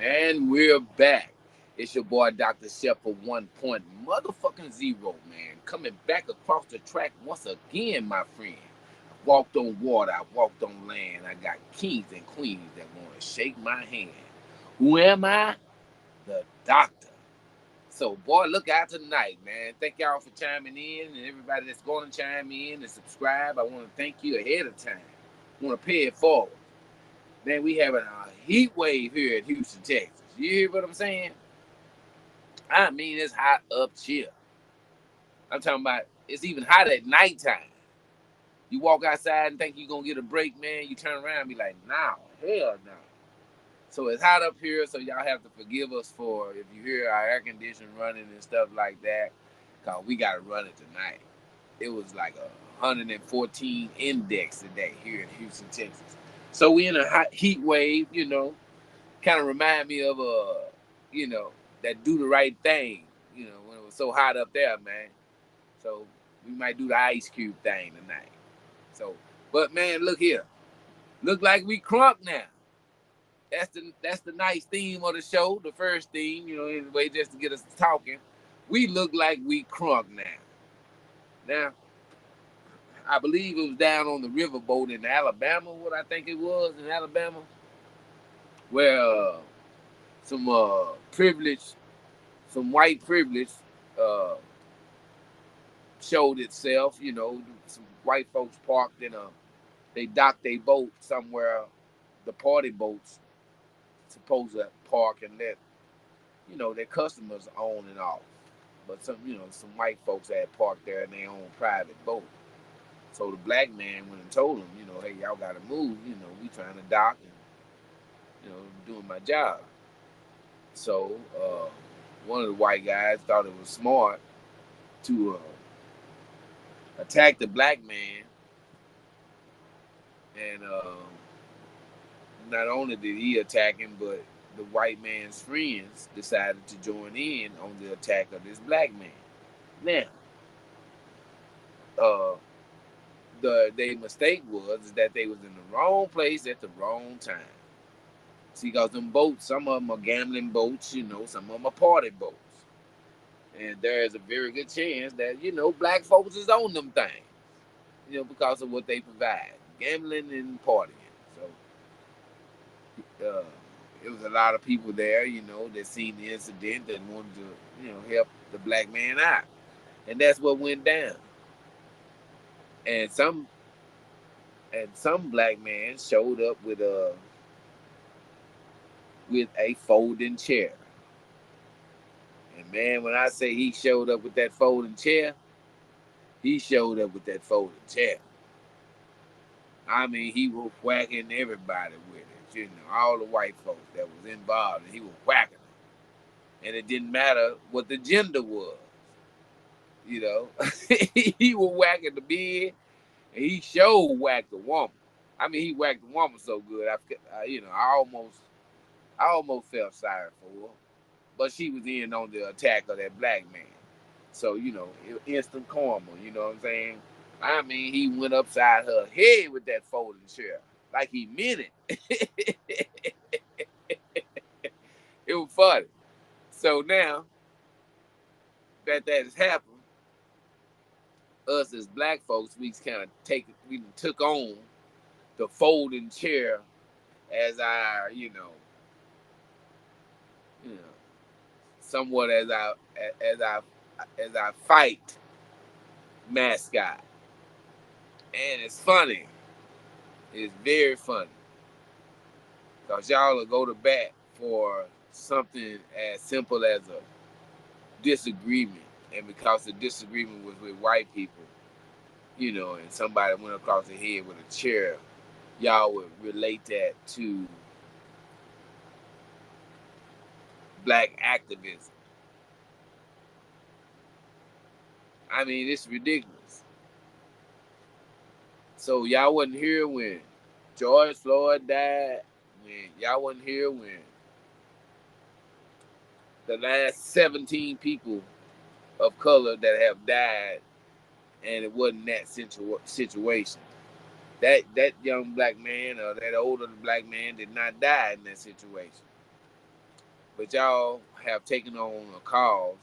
And we're back. It's your boy Dr. Chef for 1 point motherfucking zero, man. Coming back across the track once again, my friend. I walked on water, I walked on land. I got kings and queens that want to shake my hand. Who am I? The doctor. So, boy, look out tonight, man. Thank y'all for chiming in and everybody that's going to chime in and subscribe. I want to thank you ahead of time. I want to pay it forward. Man, we having a heat wave here in Houston, Texas. You hear what I'm saying? I mean, it's hot up here. I'm talking about it's even hot at nighttime. You walk outside and think you're going to get a break, man. You turn around and be like, nah, hell no. So it's hot up here, so y'all have to forgive us for if you hear our air conditioning running and stuff like that, because we got to run it tonight. It was like a 114 index today here in Houston, Texas. So we in a hot heat wave, kind of remind me of that do the right thing, when it was so hot up there, man. So we might do the ice cube thing tonight. So, but man, look here, look like we crunk now. That's the nice theme of the show, the first theme, anyway, just to get us talking. We look like we crunk now. Now, I believe it was down on the riverboat in Alabama, what I think it was in Alabama, where some privilege, some white privilege uh, showed itself. Some white folks parked they docked their boat somewhere. The party boats supposed to park and let their customers on and off. But some white folks had parked there in their own private boat. So the black man went and told them, hey, y'all got to move. We trying to dock and doing my job. So one of the white guys thought it was smart to attack the black man, and not only did he attack him, but the white man's friends decided to join in on the attack of this black man. Now, uh, their mistake was that they was in the wrong place at the wrong time. See, because them boats, some of them are gambling boats, some of them are party boats. And there is a very good chance that, black folks is on them things, because of what they provide, gambling and partying. So, it was a lot of people there, that seen the incident that wanted to, help the black man out. And that's what went down. And some black man showed up with a folding chair. And man, when I say he showed up with that folding chair, he showed up with that folding chair. I mean, he was whacking everybody with it. All the white folks that was involved, and he was whacking them. And it didn't matter what the gender was. You know, he was whacking the bed, and he sure whacked the woman. I mean, he whacked the woman so good, I almost felt sorry for her. But she was in on the attack of that black man. So, instant karma, you know what I'm saying? I mean, he went upside her head with that folding chair. Like he meant it. It was funny. So now that has happened, us as black folks, we took on the folding chair as our, you know, somewhat as our fight mascot. And it's funny. It's very funny. Because y'all will go to bat for something as simple as a disagreement. And because the disagreement was with white people, and somebody went across the head with a chair, y'all would relate that to black activism. I mean, it's ridiculous. So y'all wasn't here when George Floyd died. When y'all wasn't here when the last 17 people of color that have died, and it wasn't that situation. That young black man or that older black man did not die in that situation. But y'all have taken on a cause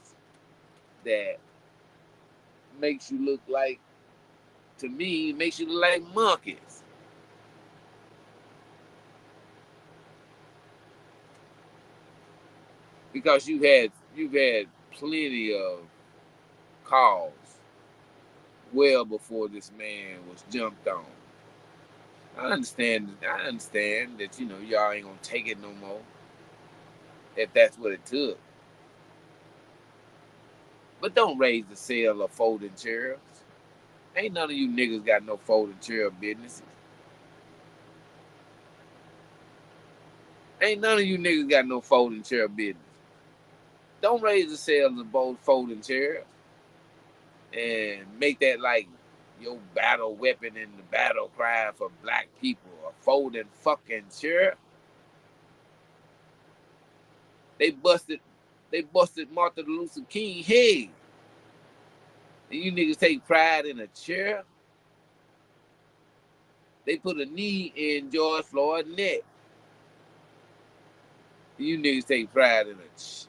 that makes you look like, to me, makes you look like monkeys. Because you've had plenty of calls well before this man was jumped on. I understand that y'all ain't gonna take it no more if that's what it took. But don't raise the sale of folding chairs. Ain't none of you niggas got no folding chair businesses. Ain't none of you niggas got no folding chair business. Don't raise the sales of both folding chairs and make that like your battle weapon and the battle cry for black people. A folding fucking chair. They busted Martin Luther King head. And you niggas take pride in a chair. They put a knee in George Floyd's neck. You niggas take pride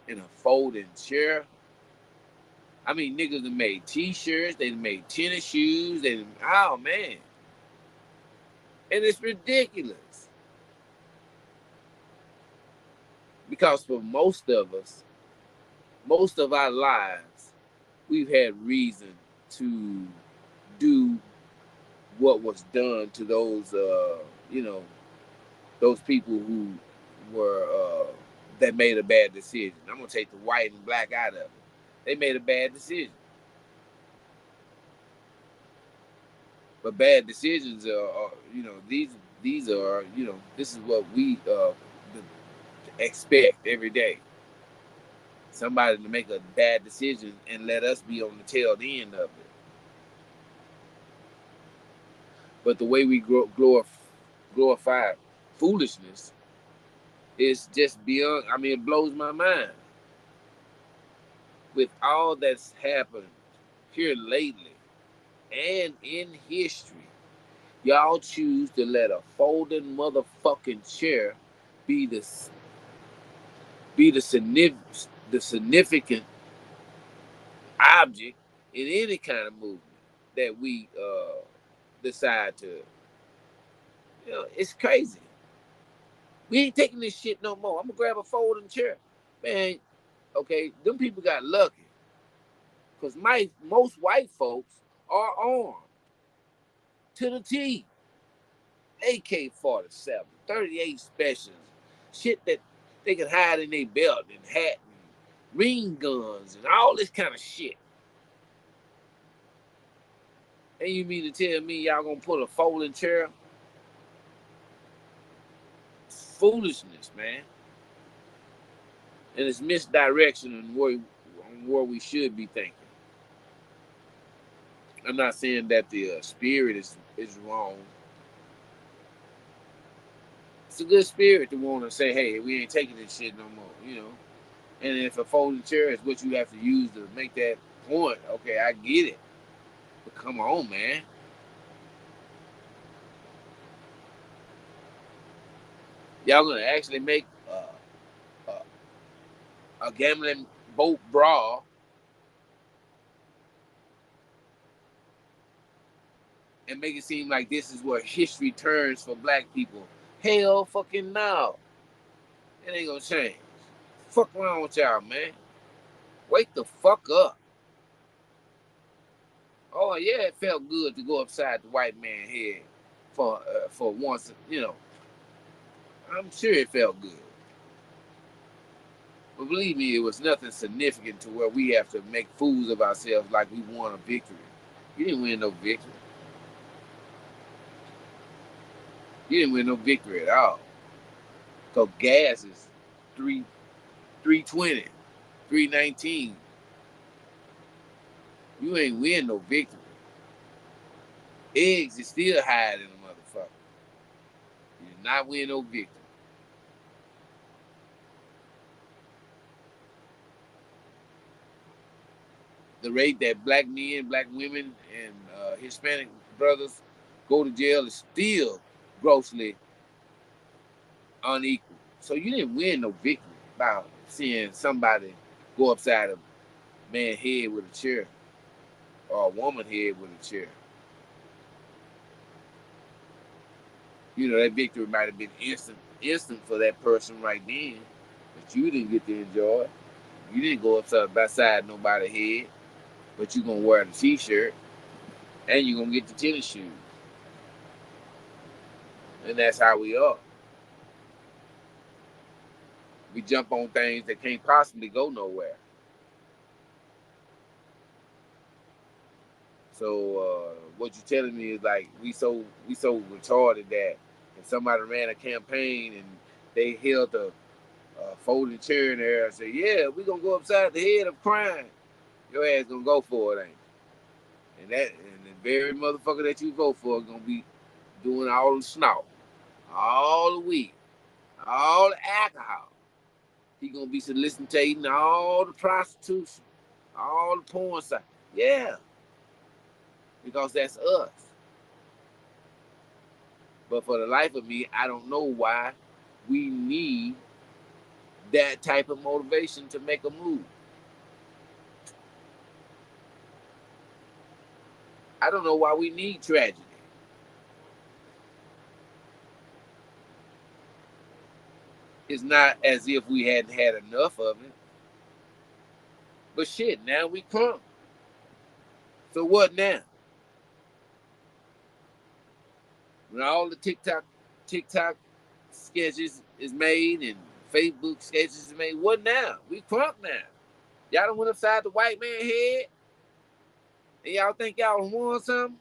in a folding chair. I mean, niggas have made T-shirts, they made tennis shoes, oh man, and it's ridiculous because for most of us, most of our lives, we've had reason to do what was done to those, those people who were that made a bad decision. I'm gonna take the white and black out of it. They made a bad decision. But bad decisions are these are this is what we expect every day. Somebody to make a bad decision and let us be on the tail end of it. But the way we glorify foolishness is just beyond. I mean, it blows my mind. With all that's happened here lately and in history, y'all choose to let a folding motherfucking chair be the significant object in any kind of movement that we decide to. It's crazy. We ain't taking this shit no more. I'm gonna grab a folding chair, man. Okay, them people got lucky, cause most white folks are armed to the T. AK-47, 38 specials, shit that they can hide in their belt and hat and ring guns and all this kind of shit. And you mean to tell me y'all gonna put a folding chair? Foolishness, man. And it's misdirection on where we should be thinking. I'm not saying that the spirit is wrong. It's a good spirit to want to say, hey, we ain't taking this shit no more. And if a folding chair is what you have to use to make that point, okay, I get it. But come on, man. Y'all gonna actually make a gambling boat brawl and make it seem like this is where history turns for black people? Hell fucking no. It ain't gonna change. Fuck wrong with y'all, man. Wake the fuck up. Oh yeah, it felt good to go upside the white man's head for once. I'm sure it felt good. But believe me, it was nothing significant to where we have to make fools of ourselves like we won a victory. You didn't win no victory. You didn't win no victory at all. Cause gas is 320, 319. You ain't win no victory. Eggs is still higher than a motherfucker. You did not win no victory. The rate that black men, black women, and Hispanic brothers go to jail is still grossly unequal. So you didn't win no victory by seeing somebody go upside a man's head with a chair or a woman head with a chair. You know, that victory might have been instant for that person right then, but you didn't get to enjoy it. You didn't go upside by side nobody's head, but you gonna wear the t-shirt and you gonna get the tennis shoes. And that's how we are. We jump on things that can't possibly go nowhere. So what you telling me is like we so retarded that if somebody ran a campaign and they held a folding chair in there and say, "Yeah, we gonna go upside the head of crime," your ass gonna go for it, ain't you? And the very motherfucker that you vote for is gonna be doing all the snort, all the weed, all the alcohol. He gonna be soliciting all the prostitution, all the porn sites. Yeah, because that's us. But for the life of me, I don't know why we need that type of motivation to make a move. I don't know why we need tragedy. It's not as if we hadn't had enough of it. But shit, now we crunk. So what now? When all the TikTok sketches is made and Facebook sketches is made, what now? We crunk now. Y'all done went upside the white man head and y'all think y'all won something?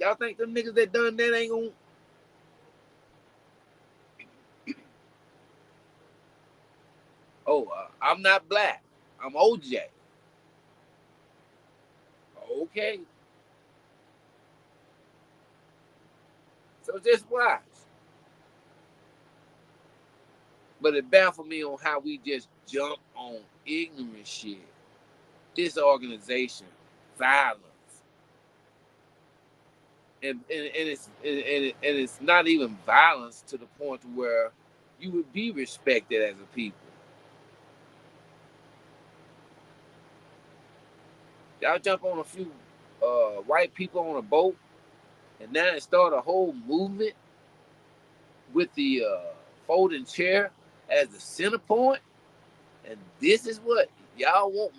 Y'all think them niggas that done that ain't gonna... Oh, I'm not black. I'm OJ. Okay. So just watch. But it baffled me on how we just jump on ignorant shit. Disorganization, violence. And it's not even violence to the point where you would be respected as a people. Y'all jump on a few white people on a boat, and now it start a whole movement with the folding chair as the center point, and this is what y'all want.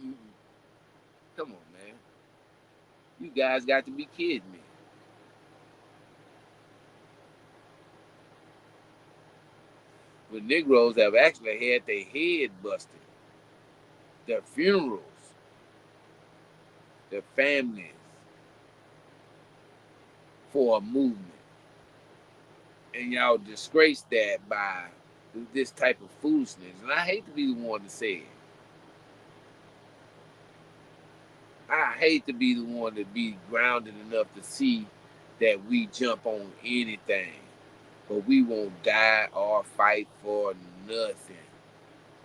Come on, man. You guys got to be kidding me. When Negroes have actually had their head busted, their funerals, their families for a movement. And y'all disgrace that by this type of foolishness. And I hate to be the one to say it. I hate to be the one to be grounded enough to see that we jump on anything, but we won't die or fight for nothing.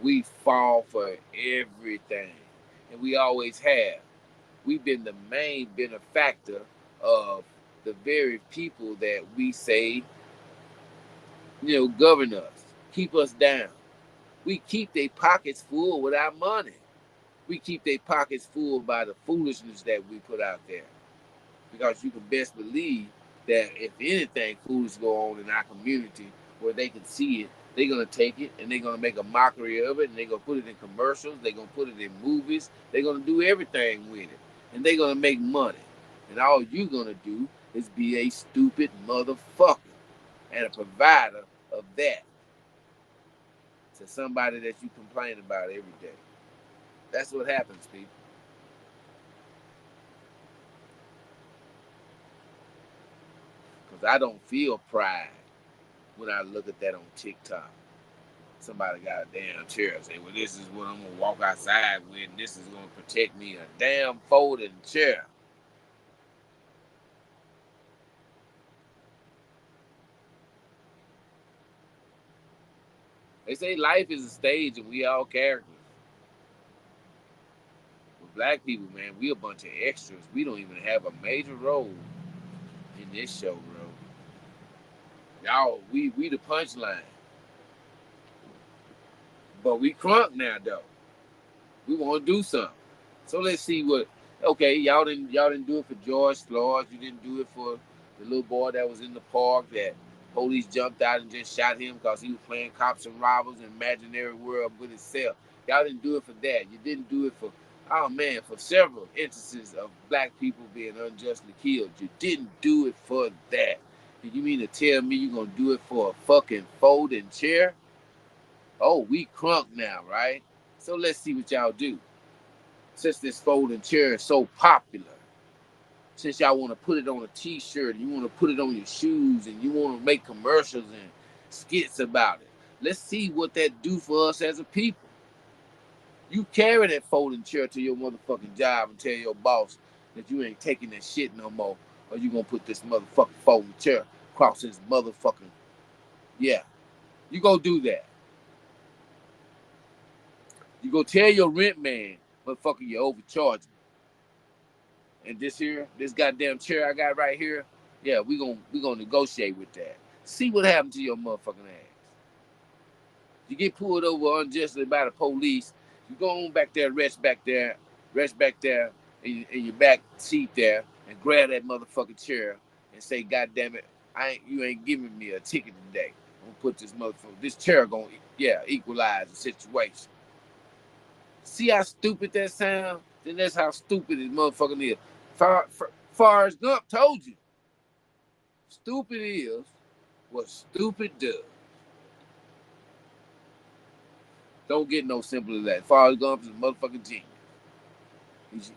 We fall for everything, and we always have. We've been the main benefactor of the very people that we say, govern us, keep us down. We keep their pockets full with our money. We keep their pockets full by the foolishness that we put out there. Because you can best believe that if anything foolish go on in our community where they can see it, they're gonna take it and they're gonna make a mockery of it, and they're gonna put it in commercials, they're gonna put it in movies, they're gonna do everything with it, and they're gonna make money. And all you're gonna do is be a stupid motherfucker and a provider of that to somebody that you complain about every day. That's what happens, people. Because I don't feel pride when I look at that on TikTok. Somebody got a damn chair and say, well, this is what I'm going to walk outside with, and this is going to protect me. A damn folding chair. They say life is a stage and we all characters. With black people, man, we a bunch of extras. We don't even have a major role in this show, bro. Y'all, we the punchline. But we crunk now though. We want to do something. So let's see what. Okay, y'all didn't do it for George Floyd. You didn't do it for the little boy that was in the park that police jumped out and just shot him because he was playing cops and robbers in imaginary world with himself. Y'all didn't do it for that. You didn't do it for, oh man, for several instances of black people being unjustly killed. You didn't do it for that. You mean to tell me you're gonna do it for a fucking folding chair? Oh, we crunk now, right? So let's see what y'all do. Since this folding chair is so popular, since y'all want to put it on a t-shirt and you want to put it on your shoes and you want to make commercials and skits about it, let's see what that do for us as a people. You carry that folding chair to your motherfucking job and tell your boss that you ain't taking that shit no more, or you gonna put this motherfucking folding chair across his motherfucking, yeah, you go do that. You go tell your rent man, motherfucker, you overcharged me. And this goddamn chair I got right here, yeah, we gonna negotiate with that. See what happened to your motherfucking ass. You get pulled over unjustly by the police, you go on back there, rest back there in your back seat there, and grab that motherfucking chair and say, God damn it, you ain't giving me a ticket today. I'm gonna put this chair gonna, yeah, equalize the situation. See how stupid that sounds? Then that's how stupid this motherfucker is. Forrest Gump told you. Stupid is what stupid does. Don't get no simpler than that. Forrest Gump is a motherfucking genius.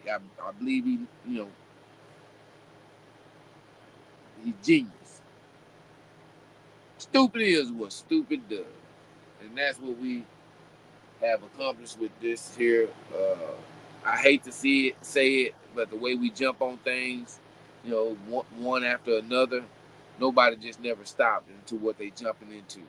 I believe he's genius. Stupid is what stupid does. And that's what we have accomplished with this here. I hate to say it, but the way we jump on things, one after another, nobody just never stopped into what they jumping into. You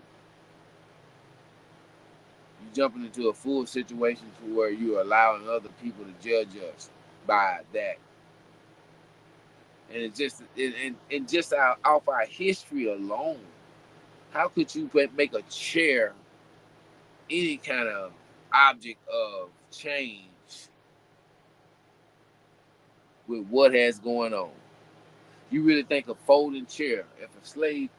jumping into a full situation to where you're allowing other people to judge us by that. And it's just and just off our history alone, how could you make a chair any kind of object of change with what has going on? You really think a folding chair, if a slave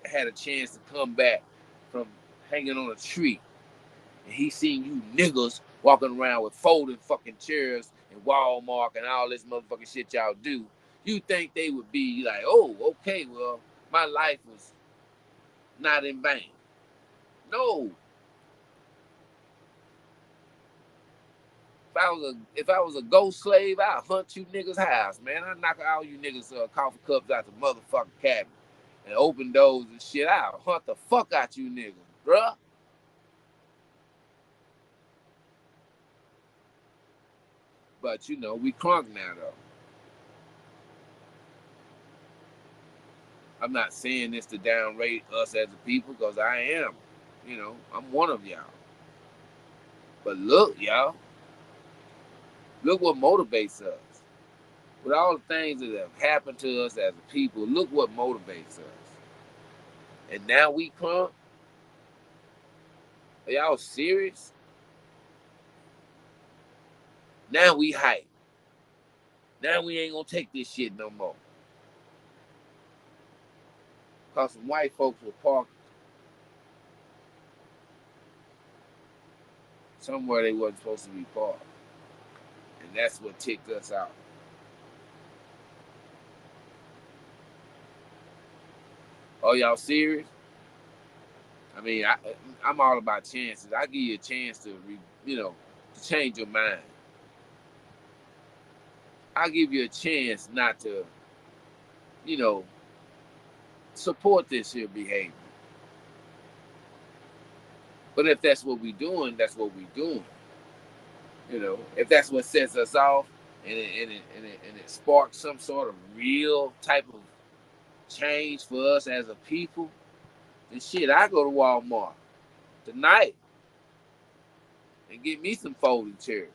had a chance to come back from hanging on a tree and he seen you niggas walking around with folding fucking chairs and Walmart and all this motherfucking shit y'all do, you think they would be like, oh, okay, well, my life was not in vain. No. If I was a ghost slave, I'd hunt you niggas' house, man. I'd knock all you niggas coffee cups out the motherfucking cabinet and open doors and shit. I'll hunt the fuck out you niggas, bruh. But we crunk now though. I'm not saying this to downrate us as a people, because I am. I'm one of y'all. But look, y'all, look what motivates us. With all the things that have happened to us as a people, look what motivates us. And now we crunk? Are y'all serious? Now we hype. Now we ain't gonna take this shit no more. Cause some white folks were parked somewhere they wasn't supposed to be parked. And that's what ticked us out. Oh, y'all serious? I mean, I'm all about chances. I give you a chance to change your mind. I give you a chance not to, you know, support this here behavior. But if that's what we doing, that's what we doing. If that's what sets us off, and it sparks some sort of real type of change for us as a people, then shit, I go to Walmart tonight and get me some folding chairs.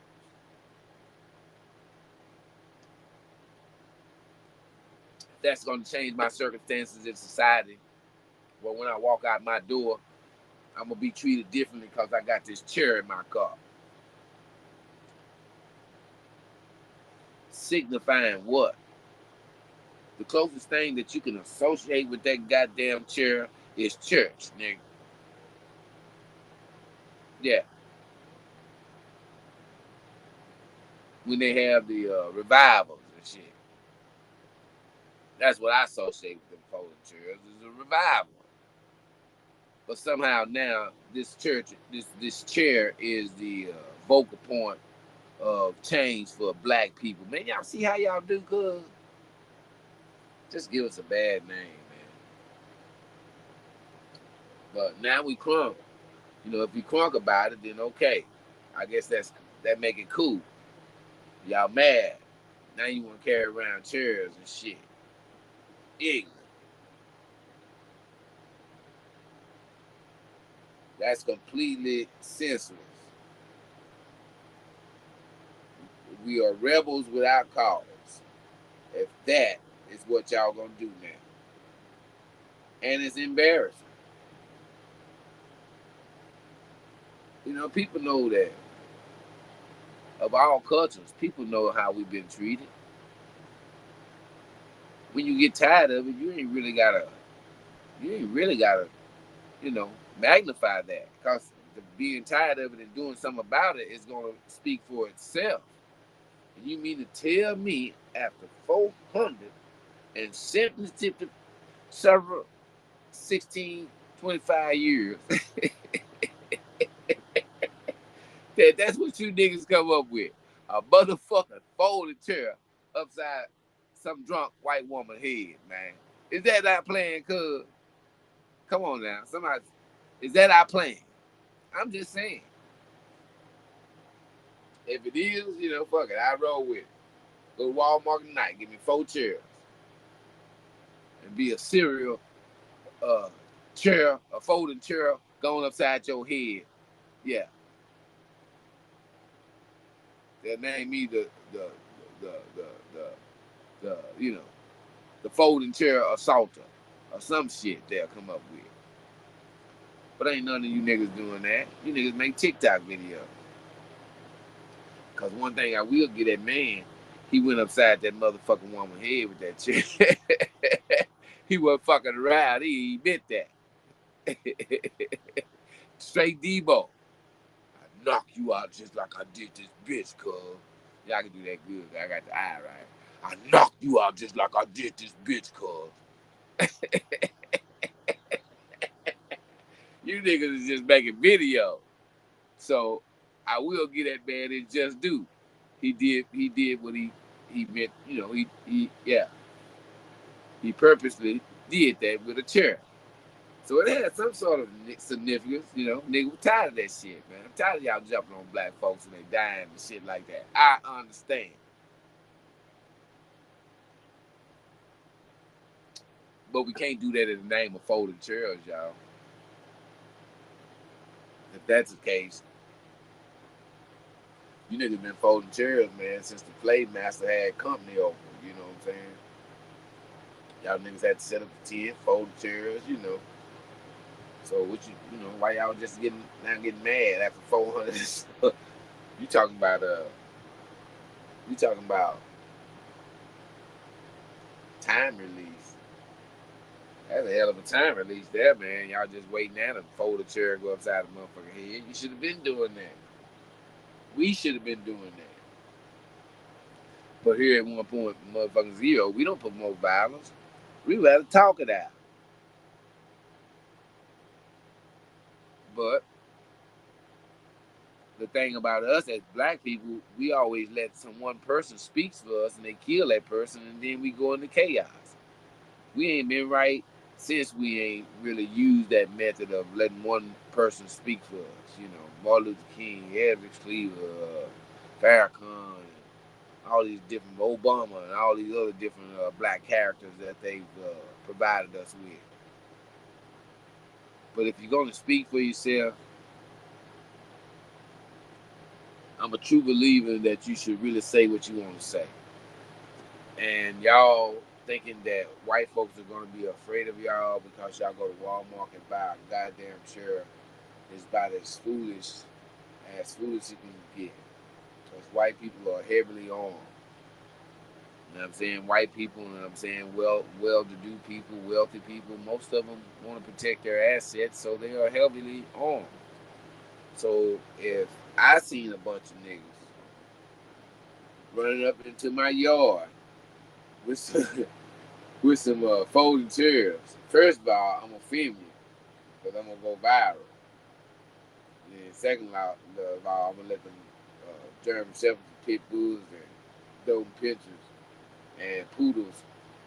If that's going to change my circumstances in society, well, when I walk out my door, I'm gonna be treated differently because I got this chair in my car. Signifying what? The closest thing that you can associate with that goddamn chair is church, nigga. Yeah. When they have the revivals and shit. That's what I associate with them folding chairs is a revival. But somehow now this chair is the vocal point of change for black people. Man, y'all see how y'all do, cuz? Just give us a bad name, man. But now we crunk. You know, if we crunk about it, then okay. I guess that make it cool. Y'all mad. Now you want to carry around chairs and shit. Ignorant. That's completely senseless. We are rebels without cause. If that is what y'all gonna do now. And it's embarrassing. You know, people know that of all cultures, people know how we've been treated. When you get tired of it, you ain't really gotta, you know, magnify that. Because being tired of it and doing something about it is gonna speak for itself. And you mean to tell me after 470 several 16, 25 years that's what you niggas come up with. A motherfucking folding chair upside some drunk white woman head, man. Is that not playing, cuz? Come on now. Somebody, is that our plan? I'm just saying. If it is, you know, fuck it. I roll with it. Go to Walmart tonight, give me 4 chairs. And be a serial uh, chair, a folding chair going upside your head. Yeah. They'll name me the, the, the, the you know, the folding chair assaulter or some shit they'll come up with. But ain't none of you niggas doing that. You niggas make TikTok videos. Cause one thing I will get at man, he went upside that motherfucking woman's head with that chair. He wasn't fucking around. He admit that. Straight Debo. I knock you out just like I did this bitch, cuz. Yeah, I can do that good. I got the eye right. I knocked you out just like I did this bitch, cuz. You niggas is just making video. So I will get that man his just due. He did what he meant, you know, he purposely did that with a chair. So it had some sort of significance, you know. Nigga, we tired of that shit, man. I'm tired of y'all jumping on black folks and they dying and shit like that. I understand. But we can't do that in the name of folding chairs, y'all. If that's the case, you niggas been folding chairs, man, since the Playmaster had company over. You know what I'm saying? Y'all niggas had to set up the tent, fold the chairs, you know. So what you know, why y'all just getting mad after 400? you talking about you talking about time release. That's a hell of a time release there, man. Y'all just waiting at him, fold a chair, go upside the motherfucking head. You should have been doing that. We should have been doing that. But here at one point, motherfucking zero, we don't promote violence. We rather talk it out. But the thing about us as black people, we always let some one person speak for us and they kill that person and then we go into chaos. We ain't been right since we ain't really used that method of letting one person speak for us. You know, Martin Luther King, Edward Cleaver, Farrakhan, and all these different Obama and all these other different black characters that they've provided us with. But if you're going to speak for yourself, I'm a true believer that you should really say what you want to say. And y'all thinking that white folks are going to be afraid of y'all because y'all go to Walmart and buy a goddamn chair is about as foolish you can get. Because white people are heavily armed. You know what I'm saying? White people, you know what I'm saying? Well-to-do people, wealthy people, most of them want to protect their assets, so they are heavily armed. So if I seen a bunch of niggas running up into my yard with some, with some folding chairs, first of all, I'm gonna film you because I'm gonna go viral. And then second of all, I'm gonna let them German shepherds, pit bulls, and dope pictures and poodles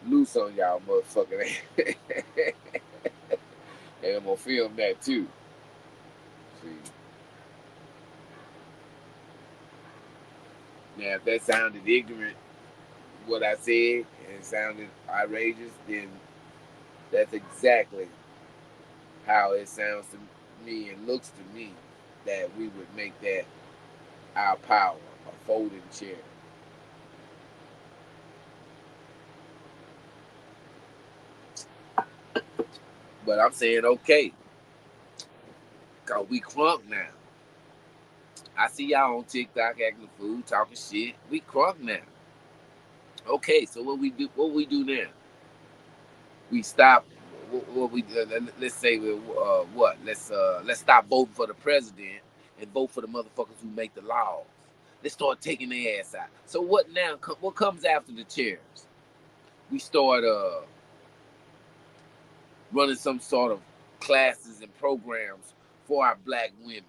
loose on y'all motherfucking ass. And I'm gonna film that too. See. Now if that sounded ignorant, what I said, and it sounded outrageous, then that's exactly how it sounds to me and looks to me that we would make that our power, a folding chair. But I'm saying okay, cause we crunk now. I see y'all on TikTok acting a fool, talking shit. We crunk now. Okay, so what we do? What we do now? We stop. What we let's say what? Let's stop voting for the president and vote for the motherfuckers who make the laws. Let's start taking their ass out. So what now? What comes after the chairs? We start running some sort of classes and programs for our black women,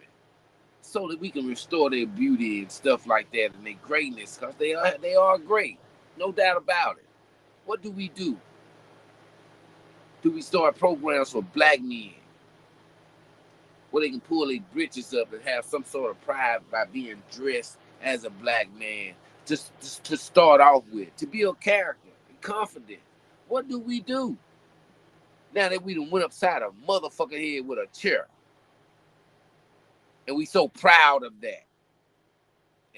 so that we can restore their beauty and stuff like that and their greatness, because they are great, no doubt about it. What do we do? Do we start programs for black men where they can pull their britches up and have some sort of pride by being dressed as a black man, just to start off with, to build character and confidence? What do we do now that we done went upside a motherfucker head with a chair, and we so proud of that,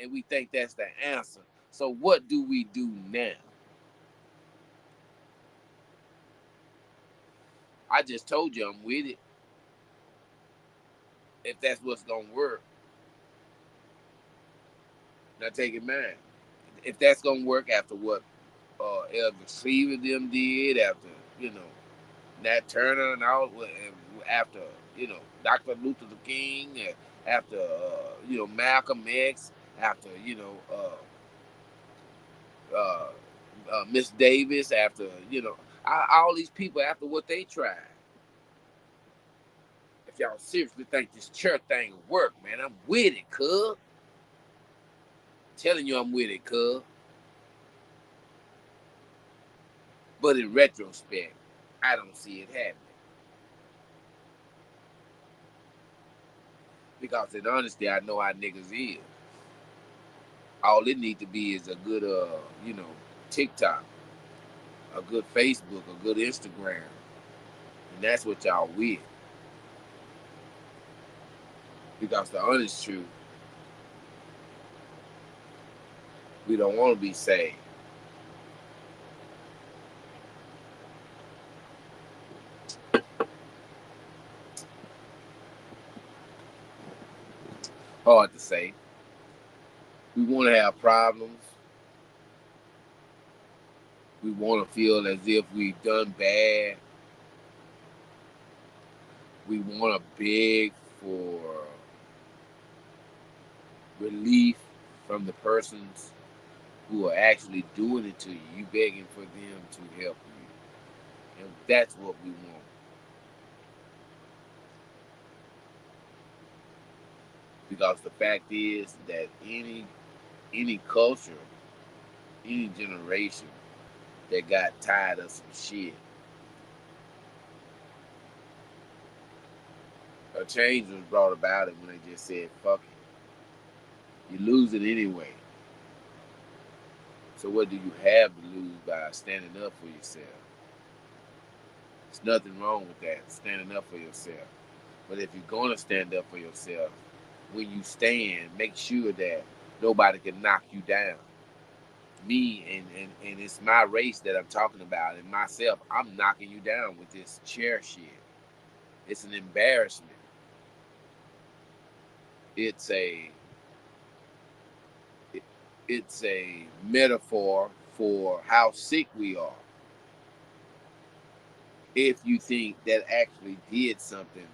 and we think that's the answer? So what do we do now? I just told you I'm with it. If that's what's gonna work, now take it, man. If that's gonna work after what Elder Cleaver them did, after you know Nat Turner and all, after Dr. Luther King, after Malcolm X, after Miss Davis, after all these people, after what they tried. If y'all seriously think this church thing will work, man, I'm with it, cuz. Telling you I'm with it, cuz. But in retrospect, I don't see it happening. Because in honesty, I know how niggas is. All it need to be is a good TikTok, a good Facebook, a good Instagram. And that's what y'all with. Because the honest truth, we don't want to be saved. Hard to say. We want to have problems. We want to feel as if we've done bad. We want to beg for relief from the persons who are actually doing it to you. You begging for them to help you. And that's what we want. Because the fact is that any culture, any generation that got tired of some shit, a change was brought about it when they just said, fuck it. You lose it anyway. So what do you have to lose by standing up for yourself? There's nothing wrong with that, standing up for yourself. But if you're going to stand up for yourself, when you stand, make sure that nobody can knock you down. Me and it's my race that I'm talking about, and myself, I'm knocking you down with this chair shit. It's an embarrassment. It's a it's a metaphor for how sick we are. If you think that actually did something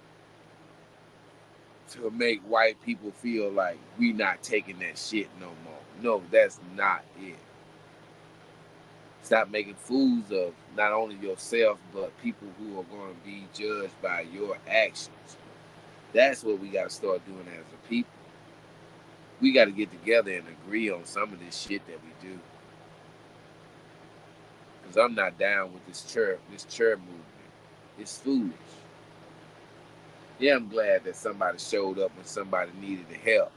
to make white people feel like we not taking that shit no more. No, that's not it. Stop making fools of not only yourself, but people who are going to be judged by your actions. That's what we got to start doing as a people. We got to get together and agree on some of this shit that we do. Because I'm not down with this church movement. It's foolish. Yeah, I'm glad that somebody showed up when somebody needed the help.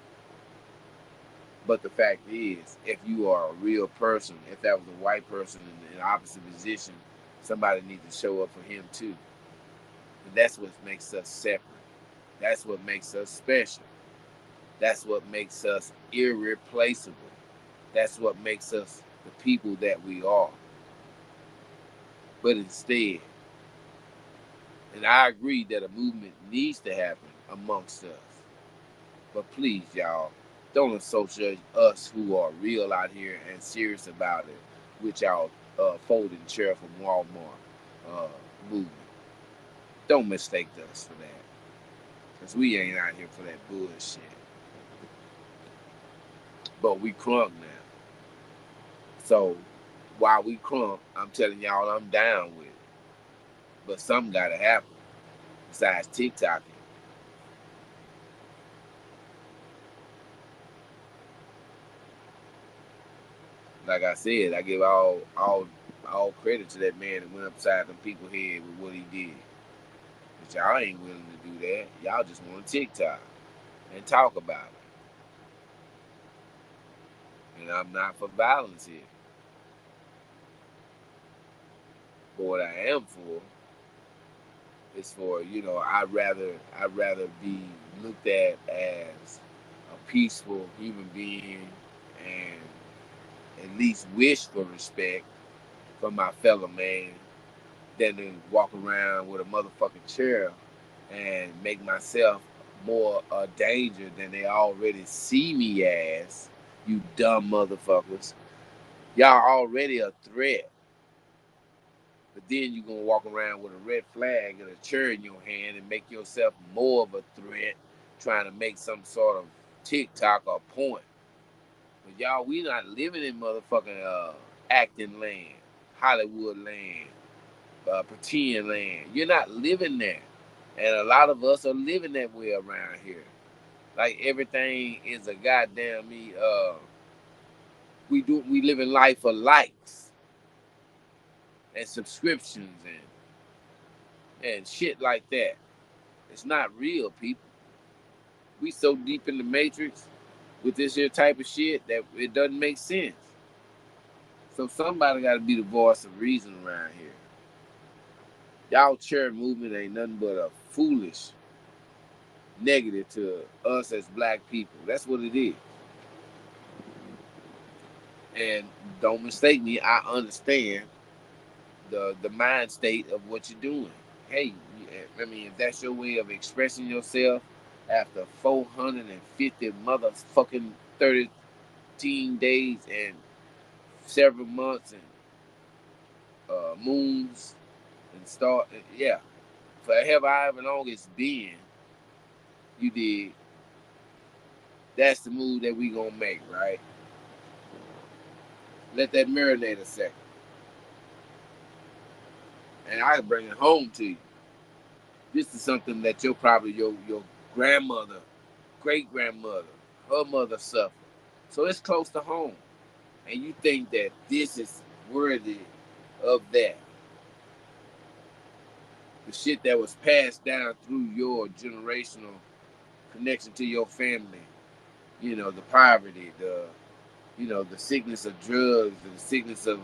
But the fact is, if you are a real person, if that was a white person in the opposite position, somebody needs to show up for him too. And that's what makes us separate. That's what makes us special. That's what makes us irreplaceable. That's what makes us the people that we are. But instead, and I agree that a movement needs to happen amongst us. But please, y'all, don't associate us who are real out here and serious about it with y'all folding chair from Walmart movement. Don't mistake us for that. Because we ain't out here for that bullshit. But we crunk now. So while we crunk, I'm telling y'all I'm down with it. But something gotta happen besides TikTok. Like I said, I give all credit to that man that went upside them people's head with what he did. But y'all ain't willing to do that. Y'all just want to TikTok and talk about it. And I'm not for violence here. But what I am for is for, I'd rather be looked at as a peaceful human being and at least wish for respect from my fellow man than to walk around with a motherfucking chair and make myself more a danger than they already see me as. You dumb motherfuckers. Y'all already a threat. But then you gonna walk around with a red flag and a chair in your hand and make yourself more of a threat, trying to make some sort of TikTok or point. But y'all, we not living in motherfucking acting land, Hollywood land, pretend land. You're not living there. And a lot of us are living that way around here. Like everything is a goddamn me. We live in life for likes and subscriptions and shit like that. It's not real, people. We so deep in the matrix with this here type of shit that it doesn't make sense. So somebody got to be the voice of reason around here. Y'all chair movement ain't nothing but a foolish negative to us as black people. That's what it is. And don't mistake me, I understand the mind state of what you're doing. Hey, I mean, if that's your way of expressing yourself after 450 motherfucking 13 days and several months and moons and start, yeah, for however long it's been, you did. That's the move that we gonna make, right? Let that marinate a second, and I can bring it home to you. This is something that your grandmother, great grandmother, her mother suffered. So it's close to home. And you think that this is worthy of that. The shit that was passed down through your generational connection to your family, the poverty, the sickness of drugs, the sickness of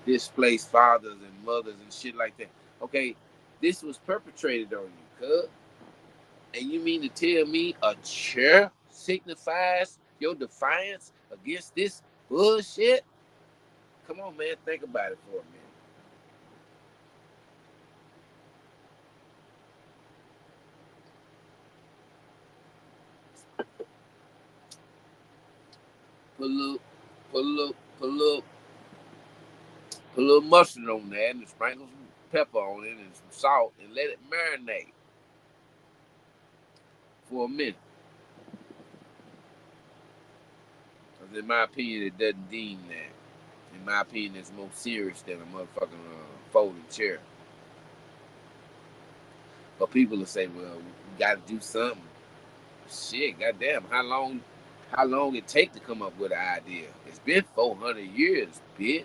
displaced fathers and mothers and shit like that. Okay, this was perpetrated on you, cuz. And you mean to tell me a chair signifies your defiance against this bullshit? Come on, man, think about it for a minute. put a little mustard on that and sprinkle some pepper on it and some salt and let it marinate for a minute. Because in my opinion, it doesn't deem that. In my opinion, it's more serious than a motherfucking folding chair. But people will say, well, we got to do something. Shit, goddamn, how long it take to come up with an idea? It's been 400 years, bitch.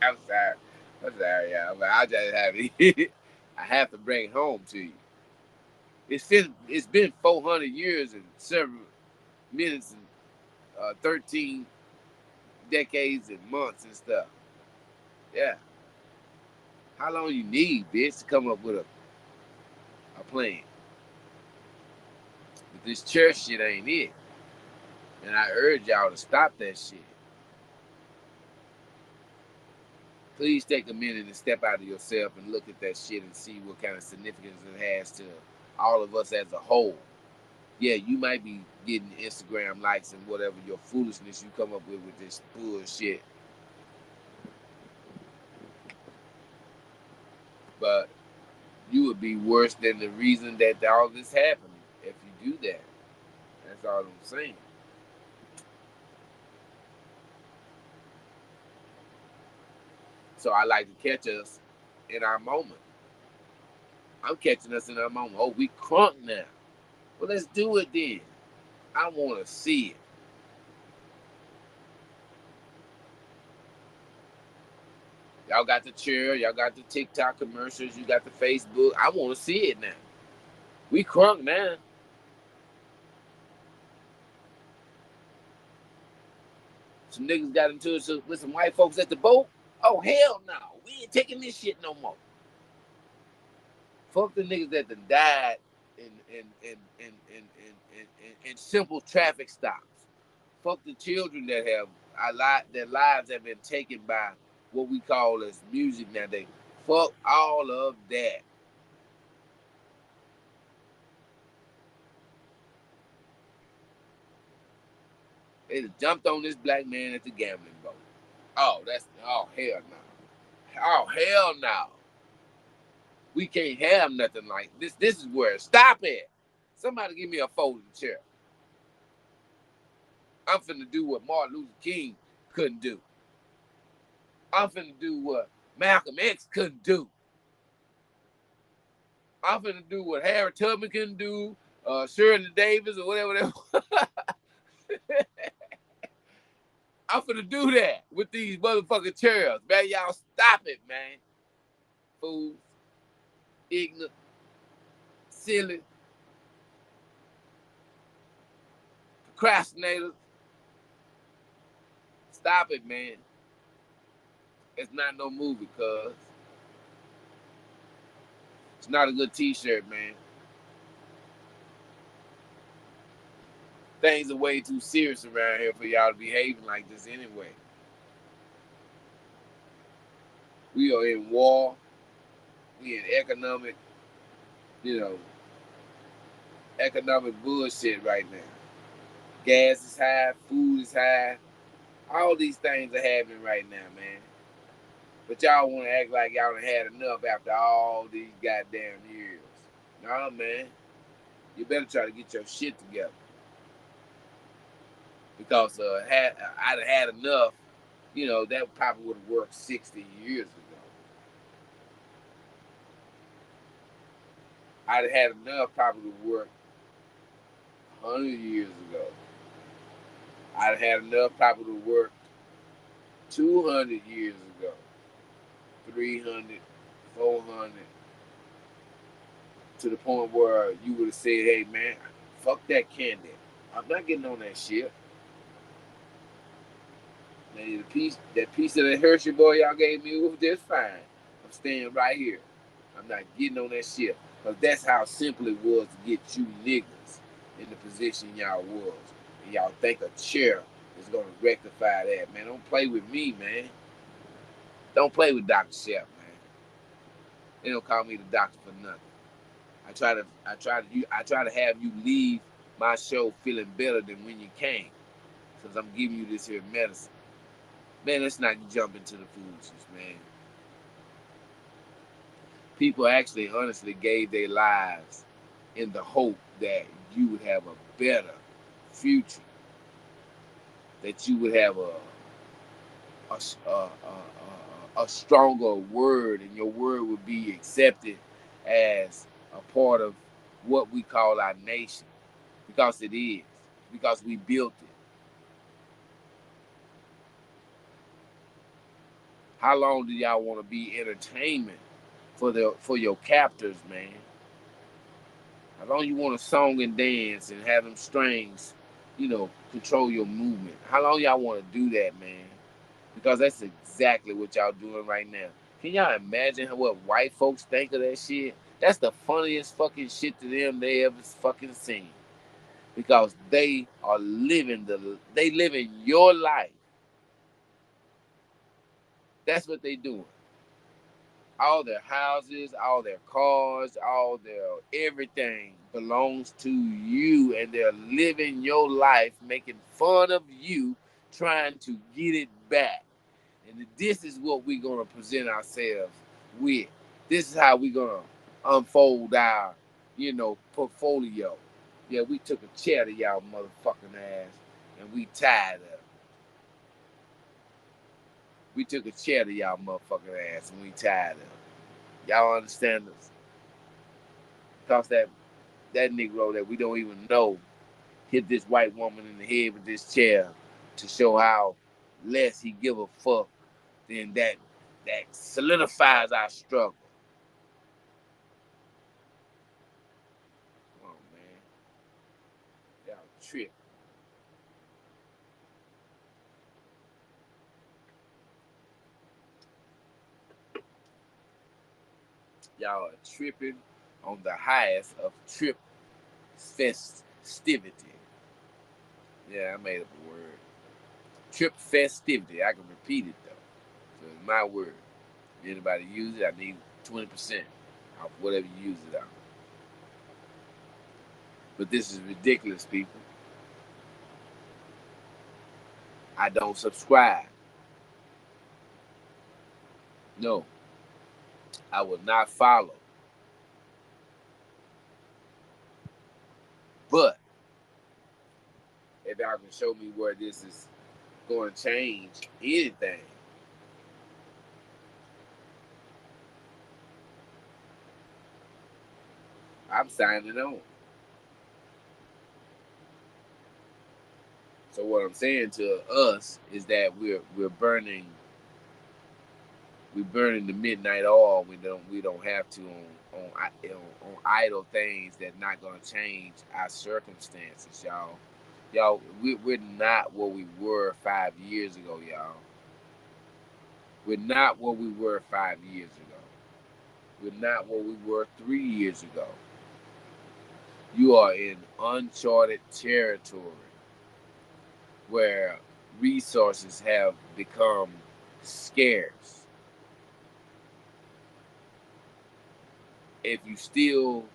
I'm sorry, y'all. But I just have it. I have to bring it home to you. It's been 400 years and several minutes and 13 decades and months and stuff. Yeah. How long you need, bitch, to come up with a plan? But this church shit ain't it. And I urge y'all to stop that shit. Please take a minute and step out of yourself and look at that shit and see what kind of significance it has to all of us as a whole. Yeah, you might be getting Instagram likes and whatever your foolishness you come up with this bullshit. But you would be worse than the reason that all this happened if you do that. That's all I'm saying. So I like to catch us in our moment. I'm catching us in our moment. Oh, we crunk now. Well, let's do it then. I want to see it. Y'all got the chair. Y'all got the TikTok commercials. You got the Facebook. I want to see it now. We crunk now. Some niggas got into it with some white folks at the boat. Oh, hell no. We ain't taking this shit no more. Fuck the niggas that done died in simple traffic stops. Fuck the children that their lives have been taken by what we call as music nowadays. Fuck all of that. They jumped on this black man at the gambling boat. Oh hell no. Oh hell no. We can't have nothing like this. This is where stop it. Somebody give me a folding chair. I'm finna do what Martin Luther King couldn't do. I'm finna do what Malcolm X couldn't do. I'm finna do what Harry Tubman couldn't do, Shirley Davis or whatever. I'm finna do that with these motherfucking chairs. Man, y'all stop it, man. Fools. Ignorant. Silly. Procrastinators. Stop it, man. It's not no movie, cuz. It's not a good t-shirt, man. Things are way too serious around here for y'all to be behaving like this anyway. We are in war. We in economic bullshit right now. Gas is high, food is high. All these things are happening right now, man. But y'all want to act like y'all done had enough after all these goddamn years. Nah, man. You better try to get your shit together. Because I'd have had enough, that probably would have worked 60 years ago. I'd have had enough probably to work 100 years ago. I'd have had enough probably to work 200 years ago. 300, 400, to the point where you would have said, hey, man, fuck that candy. I'm not getting on that shit. Now, that piece of the Hershey boy y'all gave me was just fine. I'm staying right here. I'm not getting on that shit. Because that's how simple it was to get you niggas in the position y'all was. And y'all think a chair is going to rectify that, man. Don't play with me, man. Don't play with Dr. Shep, man. They don't call me the doctor for nothing. I try to have you leave my show feeling better than when you came. Because I'm giving you this here medicine. Man, let's not jump into the foolishness, man. People actually honestly gave their lives in the hope that you would have a better future, that you would have a stronger word, and your word would be accepted as a part of what we call our nation, because it is, because we built it. How long do y'all want to be entertainment for your captors, man? How long you want to song and dance and have them strings, control your movement? How long y'all want to do that, man? Because that's exactly what y'all doing right now. Can y'all imagine what white folks think of that shit? That's the funniest fucking shit to them they ever fucking seen. Because they living your life. That's what they doing. All their houses, all their cars, all their everything belongs to you, and they're living your life, making fun of you, trying to get it back. And this is what we're gonna present ourselves with. This is how we're gonna unfold our, portfolio. Yeah, we took a chair to y'all motherfucking ass, and we tied up. We took a chair to y'all motherfucking ass, and we tied up. Y'all understand us? Because that Negro that we don't even know hit this white woman in the head with this chair to show how less he give a fuck, then that solidifies our struggle. Come on, man. Y'all tripping. Y'all are tripping on the highest of trip festivity. Yeah, I made up a word. Trip festivity. I can repeat it though. So it's my word. If anybody use it, I need 20% off whatever you use it on. But this is ridiculous, people. I don't subscribe. No, I will not follow. But if y'all can show me where this is going to change anything, I'm signing on. So what I'm saying to us is that we're burning the midnight oil. We don't have to on idle things that not gonna change our circumstances, y'all. Y'all, we're not what we were 5 years ago, y'all. We're not what we were 5 years ago. We're not what we were 3 years ago. You are in uncharted territory where resources have become scarce. If you still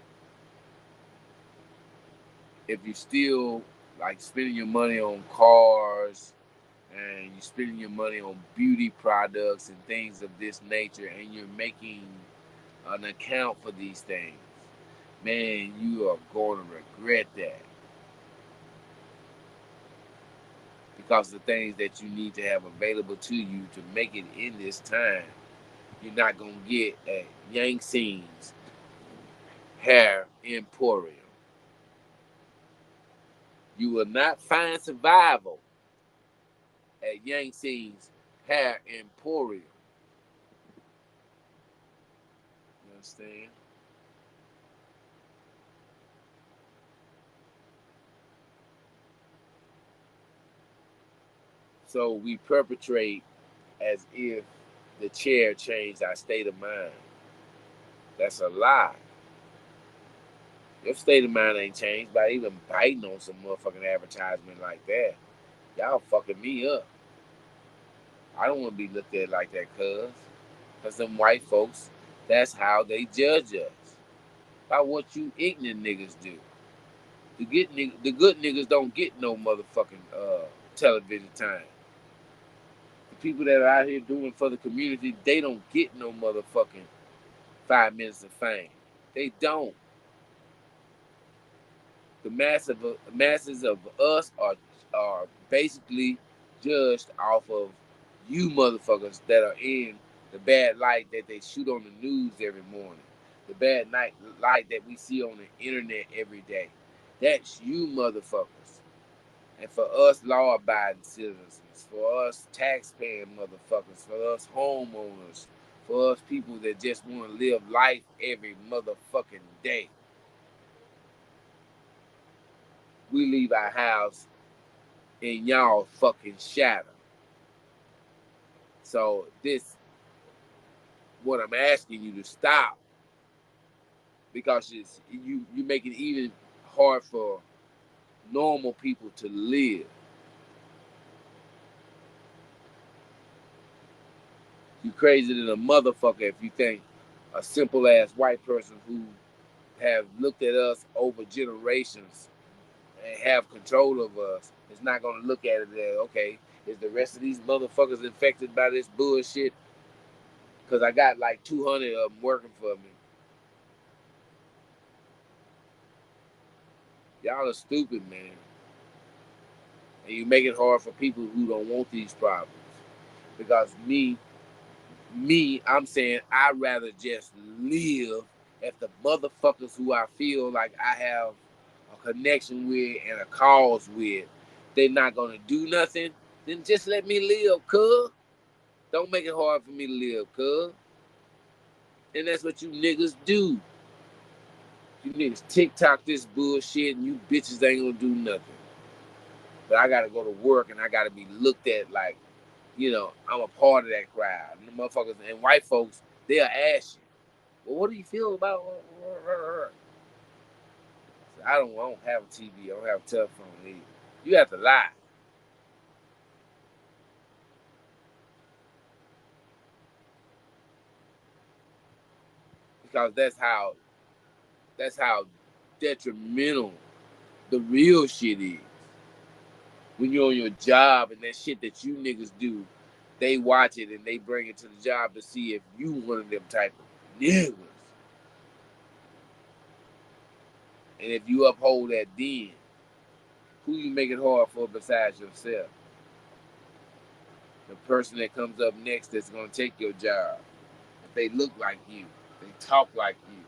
like spending your money on cars, and you're spending your money on beauty products and things of this nature, and you're making an account for these things, man, you are going to regret that. Because the things that you need to have available to you to make it in this time, you're not going to get at Yangtze's Hair Emporium. You will not find survival at Yangtze's Hair Emporium. You understand? So we perpetrate as if the chair changed our state of mind. That's a lie. Your state of mind ain't changed by even biting on some motherfucking advertisement like that. Y'all fucking me up. I don't want to be looked at like that, cause them white folks, that's how they judge us, by what you ignorant niggas do. The good niggas don't get no motherfucking television time. The people that are out here doing for the community, they don't get no motherfucking 5 minutes of fame. They don't. The masses of us are basically judged off of you motherfuckers that are in the bad light that they shoot on the news every morning, the light that we see on the internet every day. That's you motherfuckers. And for us law-abiding citizens, for us tax-paying motherfuckers, for us homeowners, for us people that just want to live life every motherfucking day, we leave our house in y'all fucking shadow. So this, what I'm asking you to stop, because you make it even hard for normal people to live. You crazy than a motherfucker if you think a simple ass white person who have looked at us over generations and have control of us is not gonna look at it as, okay, is the rest of these motherfuckers infected by this bullshit? Because I got like 200 of them working for me. Y'all are stupid, man. And you make it hard for people who don't want these problems. Because I'm saying I'd rather just live if the motherfuckers who I feel like I have a connection with and a cause with, they're not gonna do nothing, then just let me live, cuz. Don't make it hard for me to live, cuz. And that's what you niggas do. You niggas TikTok this bullshit and you bitches ain't gonna do nothing. But I gotta go to work and I gotta be looked at like, I'm a part of that crowd. And the motherfuckers and white folks, they'll ask you, well, what do you feel about? I don't have a TV. I don't have a telephone either. You have to lie. Because that's how detrimental the real shit is. When you're on your job and that shit that you niggas do, they watch it and they bring it to the job to see if you one of them type of niggas. And if you uphold that, then who you make it hard for besides yourself? The person that comes up next that's gonna take your job. If they look like you, they talk like you,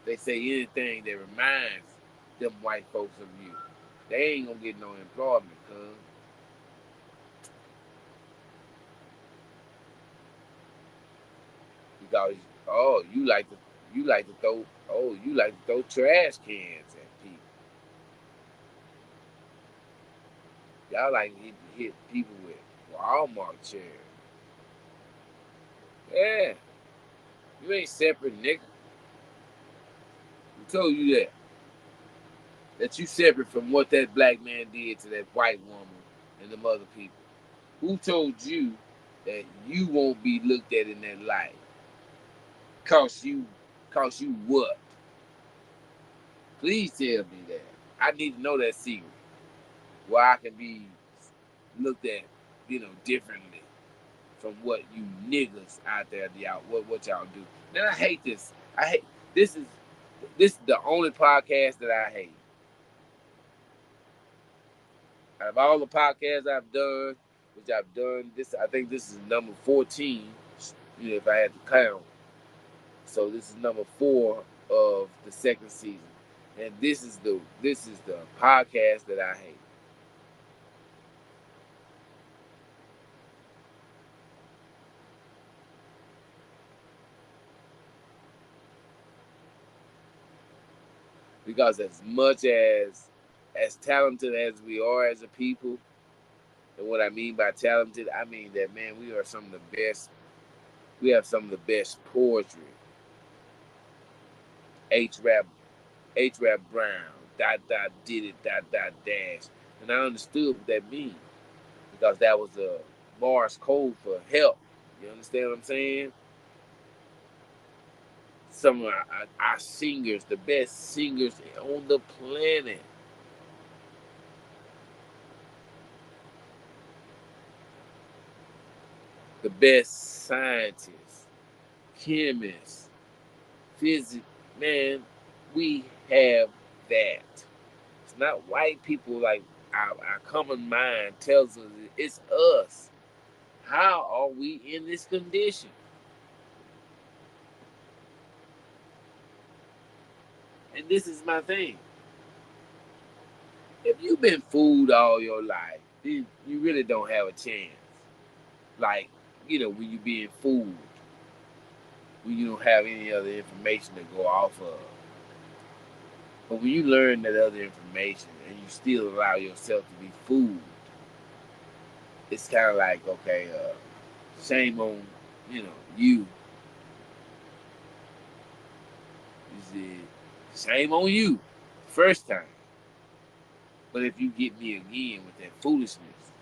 they say anything that reminds them white folks of you, they ain't gonna get no employment, cuz. Because you like to throw trash cans at people. Y'all like to hit people with Walmart chairs. Yeah, you ain't separate, nigga. Who told you that? That you separate from what that black man did to that white woman and them other people. Who told you that you won't be looked at in that light? Cause you what? Please tell me that. I need to know that secret. Where I can be looked at, differently from what you niggas out there, y'all, what y'all do. Then I hate this. I hate this is the only podcast that I hate. Out of all the podcasts I've done, which I've done, I think this is number 14, if I had to count. So this is number 4 of the second season. And this is the podcast that I hate. Because as much as talented as we are as a people, and what I mean by talented, I mean that, man, we are some of the best. We have some of the best poetry. H rap, H rap Brown, dot dot did it, dot dot dash, and I understood what that means because that was a Morse code for help. You understand what I'm saying? Some of our singers, the best singers on the planet. the best scientists, chemists, physics. Man, we have that. It's not white people like our common mind tells us it's us. How are we in this condition? And this is my thing. If you've been fooled all your life, then you really don't have a chance. Like, when you're being fooled, when you don't have any other information to go off of. But when you learn that other information and you still allow yourself to be fooled, it's kind of like, okay, shame on, you. You see, shame on you, first time. But if you get me again with that foolishness,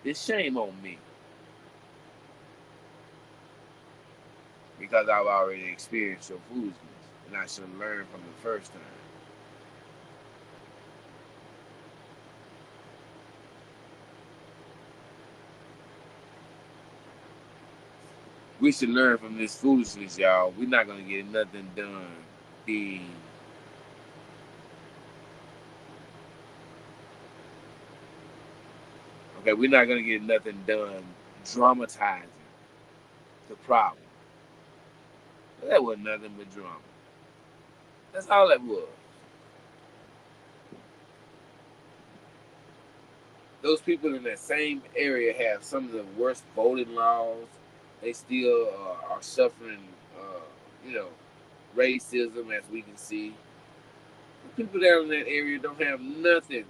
it's shame on me because I've already experienced your foolishness, and I should have learned from the first time. We should learn from this foolishness, y'all. We're not gonna get nothing done being okay. We're not gonna get nothing done dramatizing the problem. That was nothing but drama. That's all that was. Those people in that same area have some of the worst voting laws. They still are suffering, you know, racism, as we can see. The people down in that area don't have nothing.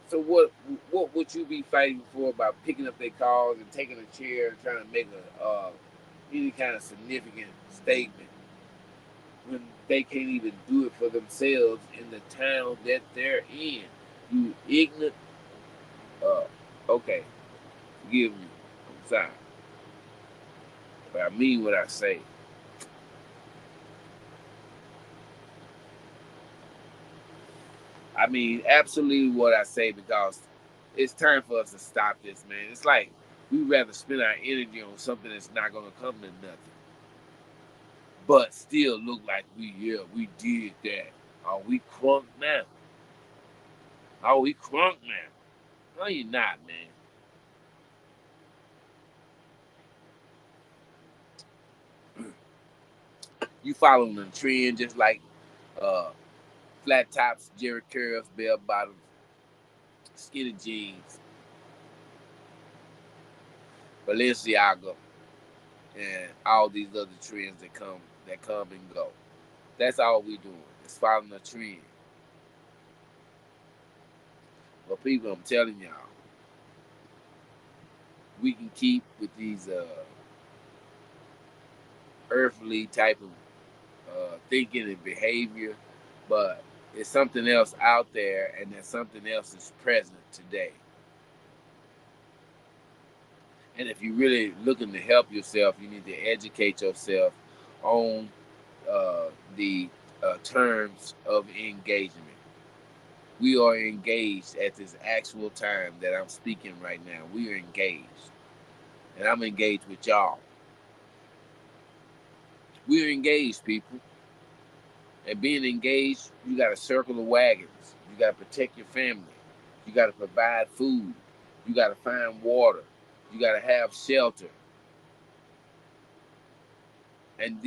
So what would you be fighting for by picking up their cars and taking a chair and trying to make any kind of significant statement when they can't even do it for themselves in the town that they're in? You ignorant. Uh, okay, forgive me. I'm sorry, but I mean what I say. I mean absolutely what I say because it's time for us to stop this, man. It's like we'd rather spend our energy on something that's not gonna come to nothing, but still look like we did that. Are we crunk now? Are we crunk now? No, you're not, man. You following the trend just like uh, flat tops, Jerry curls, bell bottoms, skinny jeans, Balenciaga, and all these other trends that come and go. That's all we doing. It's following the trend. But people, I'm telling y'all, we can keep with these earthly type of thinking and behavior, but it's something else out there, and that something else is present today. And if you're really looking to help yourself, you need to educate yourself on the terms of engagement. We are engaged at this actual time that I'm speaking right now. We are engaged, and I'm engaged with y'all. We are engaged, people. And being engaged, you got to circle the wagons. You got to protect your family. You got to provide food. You got to find water. You got to have shelter. And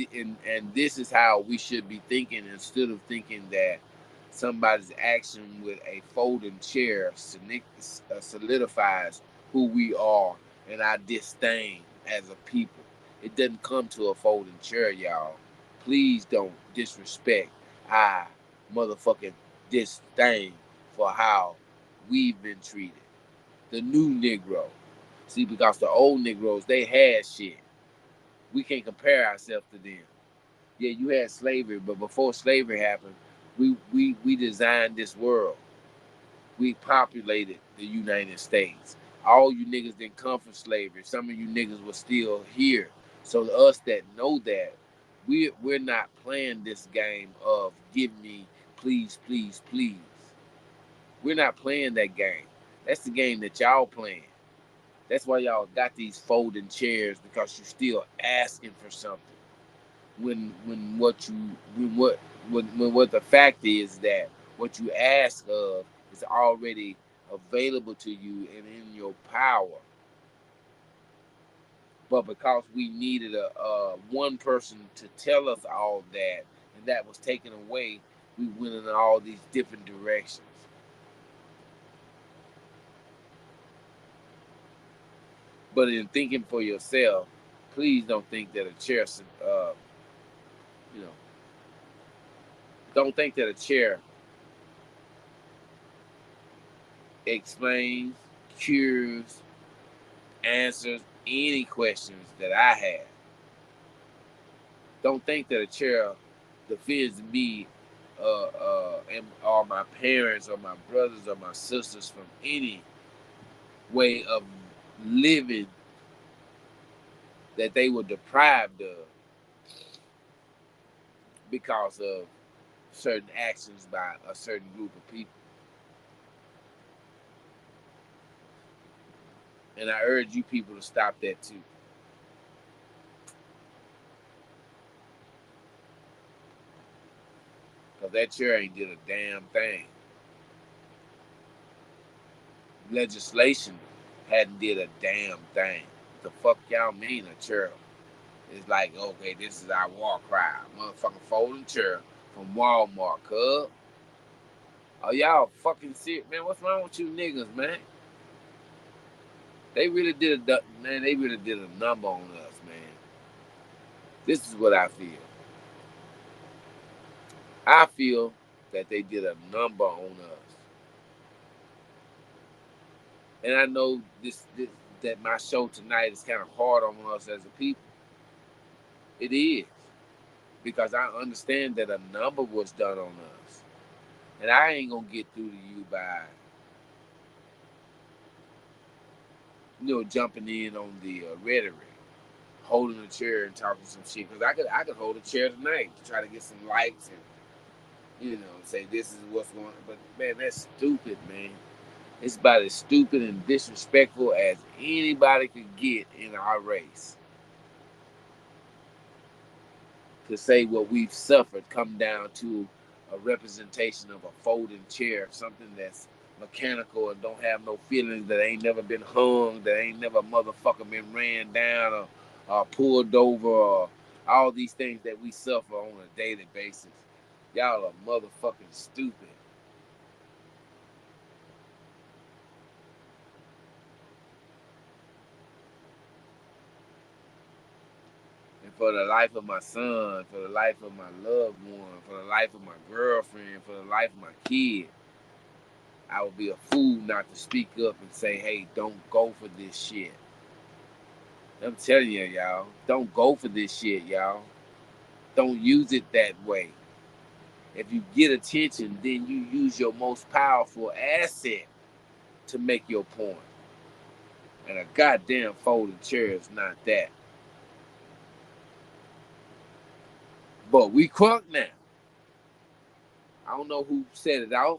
this is how we should be thinking instead of thinking that somebody's action with a folding chair solidifies who we are and our disdain as a people. It doesn't come to a folding chair, y'all. Please don't disrespect our motherfucking disdain for how we've been treated. The new Negro. See, because the old Negroes, they had shit. We can't compare ourselves to them. Yeah, you had slavery, but before slavery happened, we designed this world. We populated the United States. All you niggas didn't come from slavery. Some of you niggas were still here. So to us that know that, we're not playing this game of give me, please, please, please. We're not playing that game. That's the game that y'all playing. That's why y'all got these folding chairs, because you're still asking for something. When what you when what the fact is that what you ask of is already available to you and in your power. But because we needed a one person to tell us all that, and that was taken away, we went in all these different directions. But in thinking for yourself, please don't think that a chair, you know, don't think that a chair explains, cures, answers any questions that I have. Don't think that a chair defends me, or my parents, or my brothers, or my sisters from any way of living that they were deprived of because of certain actions by a certain group of people. And I urge you people to stop that too. Because that chair ain't did a damn thing. Legislation hadn't did a damn thing. What the fuck y'all mean a chair? It's like, okay, this is our war cry. Motherfucking folding chair from Walmart, cuz. Oh, y'all fucking serious? Man, what's wrong with you niggas, man? They really did they really did a number on us, man. This is what I feel. I feel that they did a number on us. And I know this that my show tonight is kind of hard on us as a people. It is. Because I understand that a number was done on us. And I ain't gonna get through to you by, jumping in on the rhetoric, holding a chair and talking some shit. Because I could hold a chair tonight to try to get some likes and say this is what's going on. But man, that's stupid, man. It's about as stupid and disrespectful as anybody could get in our race. To say what we've suffered come down to a representation of a folding chair, something that's mechanical and don't have no feelings, that ain't never been hung, that ain't never motherfucker been ran down or pulled over, or all these things that we suffer on a daily basis. Y'all are motherfucking stupid. And for the life of my son, for the life of my loved one, for the life of my girlfriend, for the life of my kid, I would be a fool not to speak up and say, hey, don't go for this shit. I'm telling you, y'all, don't go for this shit, y'all. Don't use it that way. If you get attention, then you use your most powerful asset to make your point. And a goddamn folding chair is not that. But we crunk now. I don't know who set it off.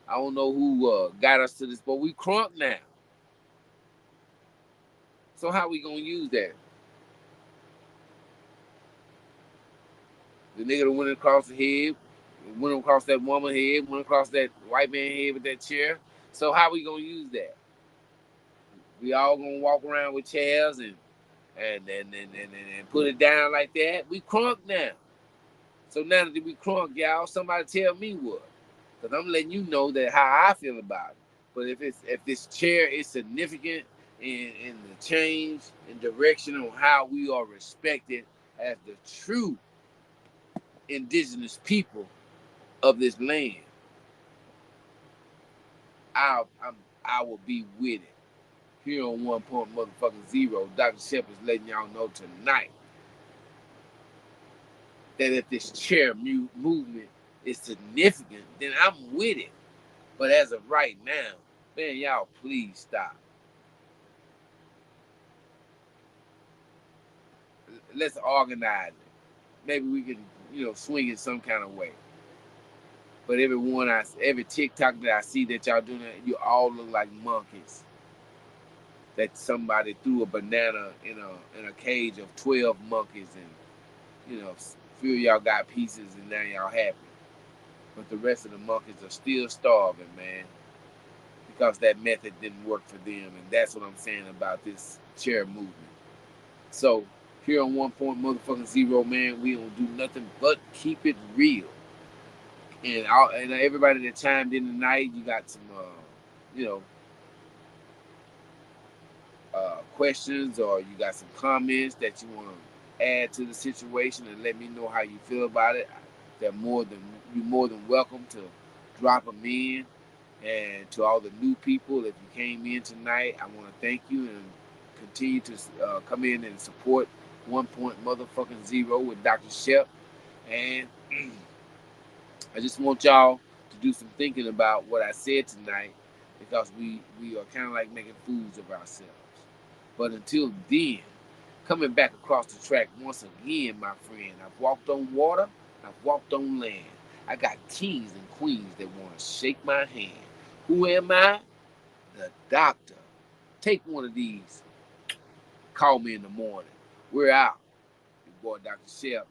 I don't know who got us to this, but we crunk now. So how we gonna use that? The nigga that went across the head, went across that woman head, went across that white man head with that chair. So how we gonna use that? We all gonna walk around with chairs and put it down like that? We crunk now. So now that we crunk, y'all, somebody tell me what. Cause I'm letting you know that how I feel about it. But if this chair is significant in the change in direction on how we are respected as the true indigenous people of this land, I I'm, I will be with it. Here on 1 Point Motherfucking 0, Dr. Shep is letting y'all know tonight that if this chair movement is significant, then I'm with it. But as of right now, man, y'all please stop. Let's organize it. Maybe we can, swing it some kind of way. But every TikTok that I see that y'all doing that, you all look like monkeys. that somebody threw a banana in a cage of 12 monkeys, and few of y'all got pieces and now y'all happy. But the rest of the monkeys are still starving, man, because that method didn't work for them. And that's what I'm saying about this chair movement. So here on 1.0, man, we don't do nothing but keep it real. And everybody that chimed in tonight, you got some, you know, questions, or you got some comments that you want to add to the situation and let me know how you feel about it. You're more than welcome to drop them in. And to all the new people, if you came in tonight, I want to thank you and continue to come in and support 1.0 with Dr. Shep. And I just want y'all to do some thinking about what I said tonight, because we are kind of like making fools of ourselves. But until then, coming back across the track once again, my friend, I've walked on water, I've walked on land. I got kings and queens that want to shake my hand. Who am I? The doctor. Take one of these. Call me in the morning. We're out. Your boy, Dr. Shep.